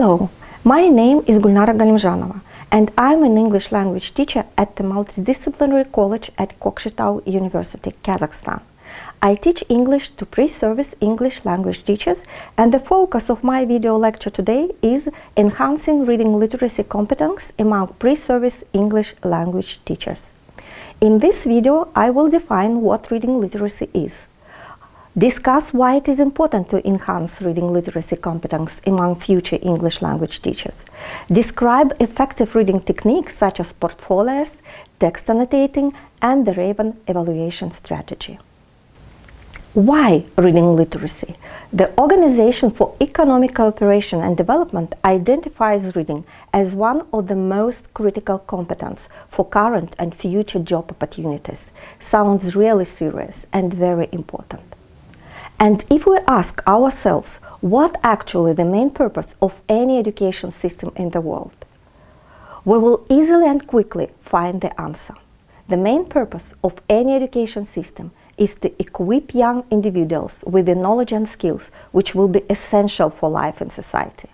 Hello, my name is Gulnara Galimzhanova, and I'm an English language teacher at the Multidisciplinary College at Kokshetau University, Kazakhstan. I teach English to pre-service English language teachers, and the focus of my video lecture today is enhancing reading literacy competence among pre-service English language teachers. In this video, I will define what reading literacy is, discuss why it is important to enhance reading literacy competence among future English language teachers, describe effective reading techniques such as portfolios, text annotating, and the Raven evaluation strategy. Why reading literacy? The Organization for Economic Cooperation and Development identifies reading as one of the most critical competence for current and future job opportunities. Sounds really serious and very important. And if we ask ourselves what actually the main purpose of any education system in the world, we will easily and quickly find the answer. The main purpose of any education system is to equip young individuals with the knowledge and skills which will be essential for life in society.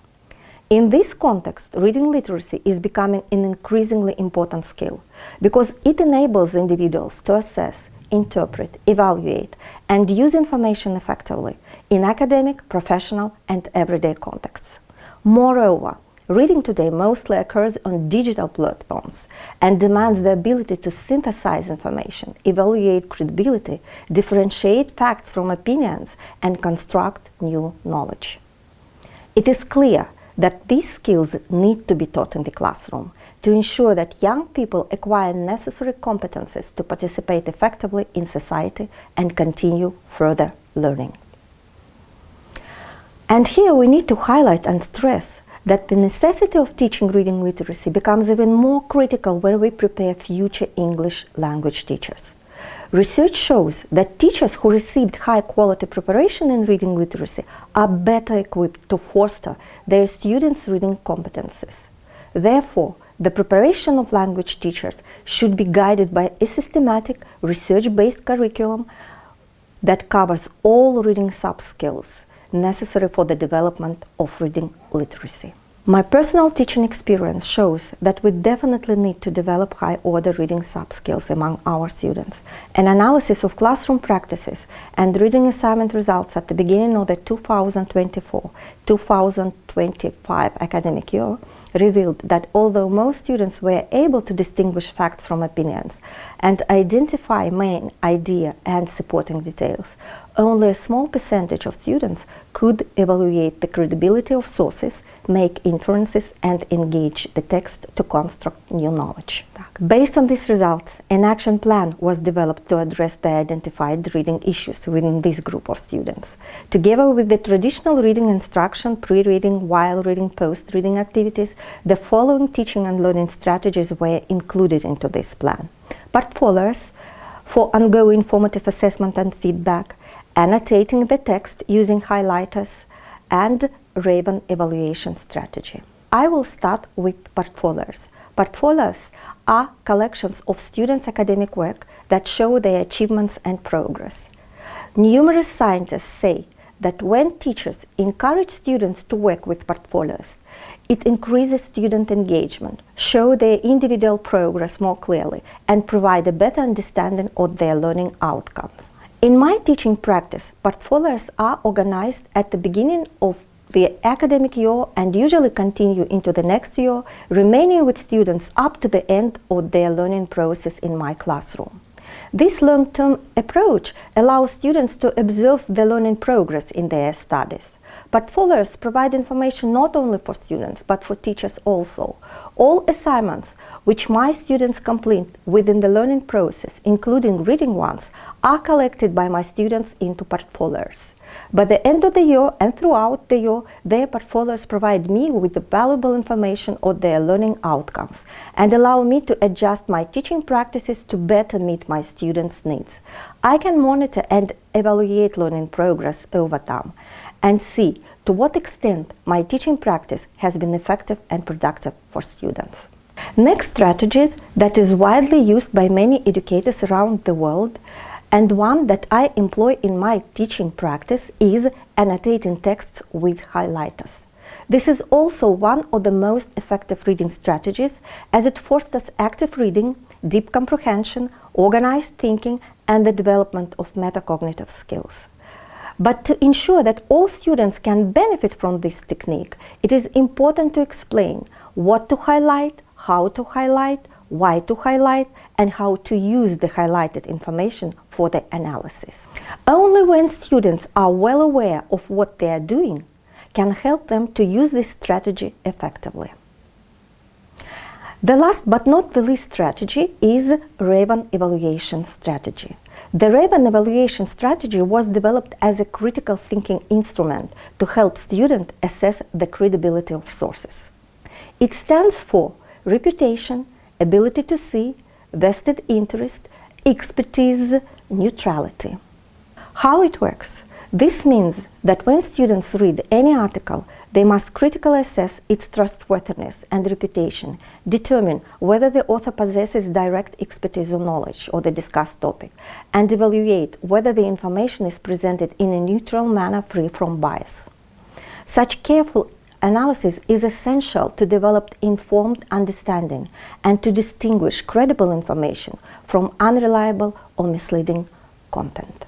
In this context, reading literacy is becoming an increasingly important skill because it enables individuals to assess, interpret, evaluate, and use information effectively in academic, professional, and everyday contexts. Moreover, reading today mostly occurs on digital platforms and demands the ability to synthesize information, evaluate credibility, differentiate facts from opinions, and construct new knowledge. It is clear that these skills need to be taught in the classroom to ensure that young people acquire necessary competences to participate effectively in society and continue further learning. And here we need to highlight and stress that the necessity of teaching reading literacy becomes even more critical when we prepare future English language teachers. Research shows that teachers who received high-quality preparation in reading literacy are better equipped to foster their students' reading competences. Therefore, the preparation of language teachers should be guided by a systematic, research-based curriculum that covers all reading sub-skills necessary for the development of reading literacy. My personal teaching experience shows that we definitely need to develop high-order reading sub-skills among our students. An analysis of classroom practices and reading assignment results at the beginning of the 2024-2025 academic year revealed that although most students were able to distinguish facts from opinions and identify main idea and supporting details, only a small percentage of students could evaluate the credibility of sources, make inferences, and engage the text to construct new knowledge. Based on these results, an action plan was developed to address the identified reading issues within this group of students. Together with the traditional reading instruction, pre-reading, while reading, post-reading activities, the following teaching and learning strategies were included into this plan. Portfolios for ongoing formative assessment and feedback, annotating the text using highlighters, and Raven evaluation strategy. I will start with portfolios. Portfolios are collections of students' academic work that show their achievements and progress. Numerous scientists say that when teachers encourage students to work with portfolios, it increases student engagement, show their individual progress more clearly, and provide a better understanding of their learning outcomes. In my teaching practice, portfolios are organized at the beginning of the academic year and usually continue into the next year, remaining with students up to the end of their learning process in my classroom. This long-term approach allows students to observe the learning progress in their studies. Portfolios provide information not only for students, but for teachers also. All assignments which my students complete within the learning process, including reading ones, are collected by my students into portfolios. By the end of the year and throughout the year, their portfolios provide me with the valuable information of their learning outcomes and allow me to adjust my teaching practices to better meet my students' needs. I can monitor and evaluate learning progress over time and see to what extent my teaching practice has been effective and productive for students. Next strategy that is widely used by many educators around the world and one that I employ in my teaching practice is annotating texts with highlighters. This is also one of the most effective reading strategies, as it fosters active reading, deep comprehension, organized thinking, and the development of metacognitive skills. But to ensure that all students can benefit from this technique, it is important to explain what to highlight, how to highlight, why to highlight, and how to use the highlighted information for the analysis. Only when students are well aware of what they are doing can help them to use this strategy effectively. The last but not the least strategy is Raven evaluation strategy. The Raven evaluation strategy was developed as a critical thinking instrument to help students assess the credibility of sources. It stands for reputation, ability to see, vested interest, expertise, neutrality. How it works? This means that when students read any article, they must critically assess its trustworthiness and reputation, determine whether the author possesses direct expertise or knowledge of the discussed topic, and evaluate whether the information is presented in a neutral manner free from bias. Such careful analysis is essential to develop informed understanding and to distinguish credible information from unreliable or misleading content.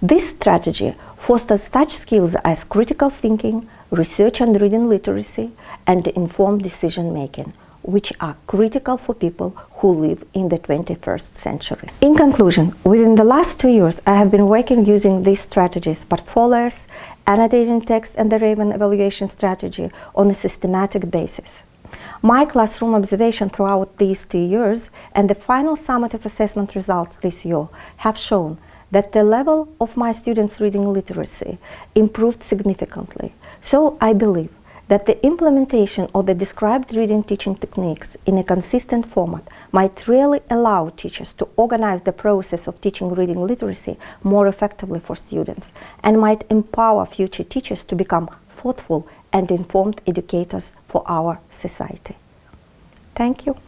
This strategy fosters such skills as critical thinking, research and reading literacy, and informed decision making, which are critical for people who live in the 21st century. In conclusion, within the last 2 years, I have been working using these strategies, portfolios, annotating text, and the Raven evaluation strategy on a systematic basis. My classroom observation throughout these 2 years and the final summative assessment results this year have shown that the level of my students' reading literacy improved significantly. So I believe that the implementation of the described reading teaching techniques in a consistent format might really allow teachers to organize the process of teaching reading literacy more effectively for students, and might empower future teachers to become thoughtful and informed educators for our society. Thank you.